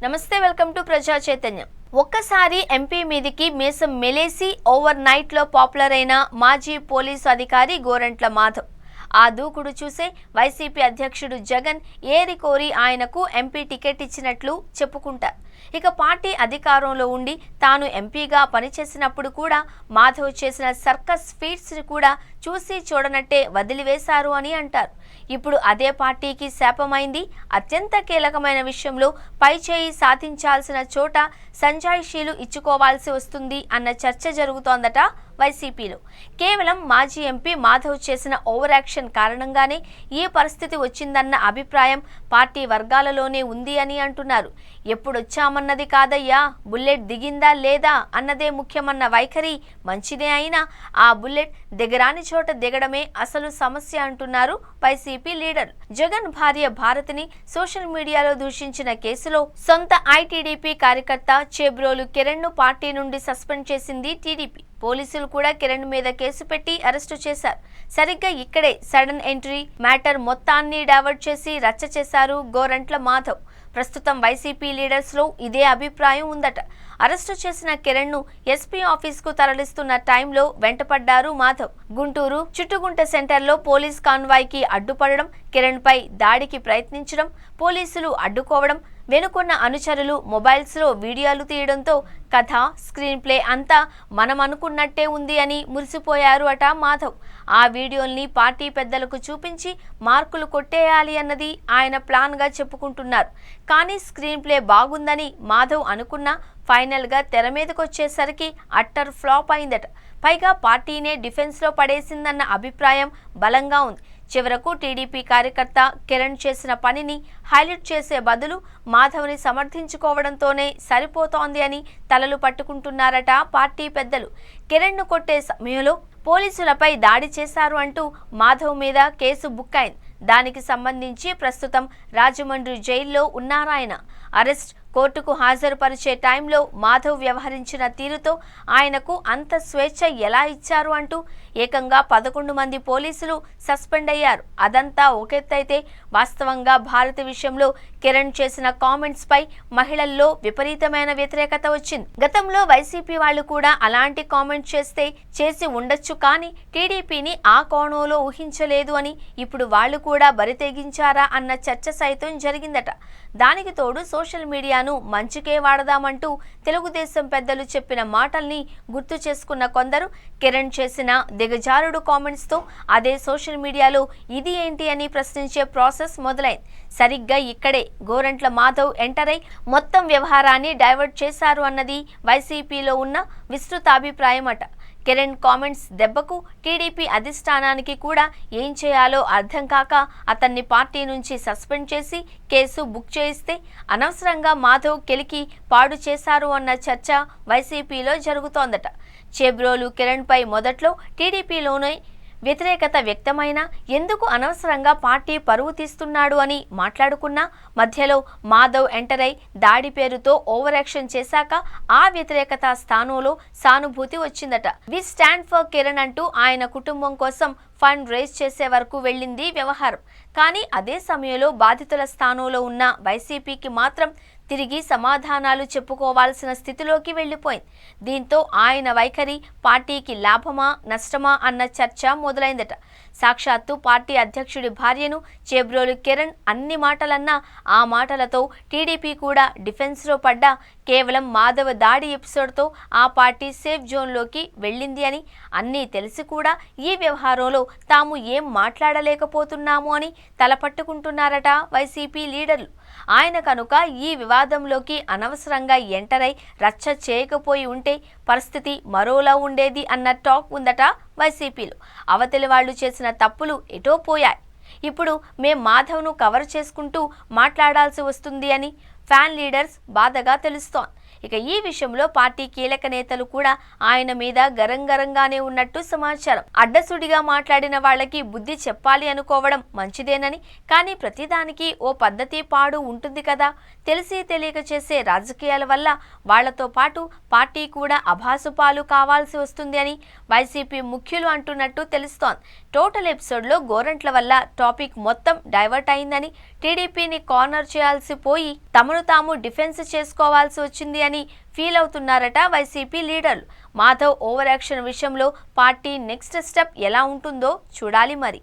నమస్తే, welcome to ప్రజా చైతన్యం. ఒక్కసారి ఎంపీ మీదికి మీసం మెలేసి ఓవర్ నైట్ లో పాపులర్ అయిన మాజీ పోలీసు అధికారి గోరంట్ల మాధవ్. ఆ దూకుడు చూసే వైసీపీ అధ్యక్షుడు జగన్ ఏరికోరి ఆయనకు ఎంపీ టికెట్ ఇచ్చినట్లు చెప్పుకుంటారు. ఇక పార్టీ అధికారంలో ఉండి తాను ఎంపీగా పనిచేసినప్పుడు కూడా మాధవ్ చేసిన సర్కస్ ఫీట్స్ ని కూడా చూసి చూడనట్టే వదిలివేశారు అని అంటారు. ఇప్పుడు అదే పార్టీకి శాపమైంది. అత్యంత కీలకమైన విషయంలో పైచేయి సాధించాల్సిన చోట సంజాయిషీలు ఇచ్చుకోవాల్సి వస్తుంది అన్న చర్చ జరుగుతోందట వైసీపీలో. కేవలం మాజీ ఎంపీ మాధవ్ చేసిన ఓవర్ యాక్షన్ కారణంగానే ఈ పరిస్థితి వచ్చిందన్న అభిప్రాయం పార్టీ వర్గాలలోనే ఉంది అని అంటున్నారు. ఎప్పుడొచ్చామన్నది కాదయ్యా, బుల్లెట్ దిగిందా లేదా అన్నదే ముఖ్యమన్న వైఖరి మంచిదే అయినా ఆ బుల్లెట్ దిగరాని చోట దిగడమే అసలు సమస్య అంటున్నారు వైసీపీ లీడర్. జగన్ భార్య భారతిని సోషల్ మీడియాలో దూషించిన కేసులో సొంత ఐటీడీపీ కార్యకర్త చేబ్రోలు కిరణ్ ను పార్టీ నుండి సస్పెండ్ చేసింది టీడీపీ. పోలీసులు కూడా కిరణ్ మీద కేసు పెట్టి అరెస్టు చేశారు. సరిగ్గా ఇక్కడే సడన్ ఎంట్రీ మ్యాటర్ మొత్తాన్ని డైవర్ట్ చేసి రచ్చ చేశారు గోరంట్ల మాధవ్. ప్రస్తుతం వైసీపీ లీడర్స్ లో ఇదే అభిప్రాయం ఉందట. అరెస్టు చేసిన కిరణ్ ను ఎస్పీ ఆఫీస్ కు తరలిస్తున్న టైంలో వెంటపడ్డారు మాధవ్. గుంటూరు చుట్టుగుంట సెంటర్ లో పోలీస్ కాన్వాయ్ కి అడ్డుపడడం, కిరణ్ పై దాడికి ప్రయత్నించడం, పోలీసులు అడ్డుకోవడం, వెనుకొన్న అనుచరులు మొబైల్స్ లో వీడియోలు తీయడంతో కథ స్క్రీన్ ప్లే అంతా మనం అనుకున్నట్టే ఉంది అని మురిసిపోయారు అట మాధవ్. ఆ వీడియోల్ని పార్టీ పెద్దలకు చూపించి మార్కులు కొట్టేయాలి అన్నది ఆయన ప్లాన్ గా చెప్పుకుంటున్నారు. కానీ స్క్రీన్ ప్లే బాగుందని మాధవ్ అనుకున్నా ఫైనల్ గా తెర మీదకి వచ్చేసరికి అట్టర్ ఫ్లాప్ అయిందట. పైగా పార్టీనే డిఫెన్స్ లో పడేసిందన్న అభిప్రాయం బలంగా ఉంది. చివరకు టీడీపీ కార్యకర్త కిరణ్ చేసిన పనిని హైలైట్ చేసే బదులు మాధవ్ని సమర్థించుకోవడంతోనే సరిపోతోంది అని తలలు పట్టుకుంటున్నారట పార్టీ పెద్దలు. కిరణ్ ను కొట్టే సమయంలో పోలీసులపై దాడి చేశారు అంటూ మాధవ్ మీద కేసు బుక్ అయింది. దానికి సంబంధించి ప్రస్తుతం రాజమండ్రి జైల్లో ఉన్నారాయన. అరెస్ట్, కోర్టుకు హాజరుపరిచే టైంలో మాధవ్ వ్యవహరించిన తీరుతో ఆయనకు అంత స్వేచ్ఛ ఎలా ఇచ్చారు అంటూ ఏకంగా 11 మంది పోలీసులు సస్పెండ్ అయ్యారు. అదంతా ఒకెత్తైతే వాస్తవంగా భారతి విషయంలో కిరణ్ చేసిన కామెంట్స్ పై మహిళల్లో విపరీతమైన వ్యతిరేకత వచ్చింది. గతంలో వైసీపీ వాళ్ళు కూడా అలాంటి కామెంట్ చేసి ఉండొచ్చు, కానీ టీడీపీని ఆ కోణంలో ఊహించలేదు అని ఇప్పుడు వాళ్ళు కూడా బరితెగించారా అన్న చర్చ సైతం జరిగిందట. దానికి తోడు సోషల్ మీడియాను మంచికే వాడదామంటూ తెలుగుదేశం పెద్దలు చెప్పిన మాటల్ని గుర్తు చేసుకున్న కొందరు కిరణ్ చేసిన దిగజారుడు కామెంట్స్ తో అదే సోషల్ మీడియాలో ఇది ఏంటి అని ప్రశ్నించే ప్రాసెస్ మొదలైంది. సరిగ్గా ఇక్కడే గోరంట్ల మాధవ్ ఎంటర్ అయి మొత్తం వ్యవహారాన్ని డైవర్ట్ చేశారు అన్నది వైసీపీలో ఉన్న విస్తృతాభిప్రాయం అట. కిరణ్ కామెంట్స్ దెబ్బకు టీడీపీ అధిష్టానానికి కూడా ఏం చేయాలో అర్థం కాక అతన్ని పార్టీ నుంచి సస్పెండ్ చేసి కేసు బుక్ చేయిస్తే అనవసరంగా మాధవ్ కెలికి పాడు చేశారు అన్న చర్చ వైసీపీలో జరుగుతోందట. చేబ్రోలు కిరణ్ పై మొదట్లో టీడీపీలోనే వ్యతిరేకత వ్యక్తమైనా ఎందుకు అనవసరంగా పార్టీ పరువు తీస్తున్నాడు అని మాట్లాడుకున్నా మధ్యలో మాధవ్ ఎంటర్ అయి దాడి పేరుతో ఓవర్ యాక్షన్ చేశాక ఆ వ్యతిరేకత స్థానంలో సానుభూతి వచ్చిందట. వి స్టాండ్ ఫర్ కిరణ్ అంటూ ఆయన కుటుంబం కోసం ఫండ్ రేజ్ చేసే వరకు వెళ్ళింది వ్యవహారం. కానీ అదే సమయంలో బాధితుల స్థానంలో ఉన్న వైసీపీకి మాత్రం తిరిగి సమాధానాలు చెప్పుకోవాల్సిన స్థితిలోకి వెళ్లిపోయింది. దీంతో ఆయన వైఖరి పార్టీకి లాభమా నష్టమా అన్న చర్చ మొదలైందట. సాక్షాత్తు పార్టీ అధ్యక్షుడి భార్యను చేబ్రోలు కిరణ్ అన్ని మాటలన్నా ఆ మాటలతో టీడీపీ కూడా డిఫెన్స్ లో పడ్డా కేవలం మాధవ్ దాడి ఎపిసోడ్తో ఆ పార్టీ సేఫ్ జోన్లోకి వెళ్ళింది అని అన్నీ తెలిసి కూడా ఈ వ్యవహారంలో తాము ఏం మాట్లాడలేకపోతున్నాము అని తలపట్టుకుంటున్నారట వైసీపీ లీడర్లు. ఆయన కనుక ఈ వివాదంలోకి అనవసరంగా ఎంటర్ అయి రచ్చ చేయకపోయి ఉంటే పరిస్థితి మరోలా ఉండేది అన్న టాక్ ఉందట వైసీపీలో. అవతలి వాళ్లు చేసిన తప్పులు ఎటో పోయాయి, ఇప్పుడు మేం మాధవ్ను కవర్ చేసుకుంటూ మాట్లాడాల్సి వస్తుంది అని ఫ్యాన్ లీడర్స్ బాధగా తెలుస్తోంది. ఇక ఈ విషయంలో పార్టీ కీలక నేతలు కూడా ఆయన మీద గరంగరంగానే ఉన్నట్టు సమాచారం. అడ్డసుడిగా మాట్లాడిన వాళ్ళకి బుద్ధి చెప్పాలి అనుకోవడం మంచిదేనని, కానీ ప్రతిదానికి ఓ పద్ధతి పాడు ఉంటుంది కదా. తెలిసి తెలియక చేసే రాజకీయాల వల్ల వాళ్లతో పాటు పార్టీ కూడా అభాసుపాలు కావాల్సి వస్తుంది అని వైసీపీ ముఖ్యులు అంటున్నట్టు తెలుస్తోంది. టోటల్ ఎపిసోడ్లో గోరంట్ల వల్ల టాపిక్ మొత్తం డైవర్ట్ అయిందని, టీడీపీని కార్నర్ చేయాల్సి పోయి తమను తాము డిఫెన్స్ చేసుకోవాల్సి వచ్చింది అని ఫీల్ అవుతున్నారట వైసీపీ లీడర్లు. మాధవ్ ఓవర్ యాక్షన్ విషయంలో పార్టీ నెక్స్ట్ స్టెప్ ఎలా ఉంటుందో చూడాలి మరి.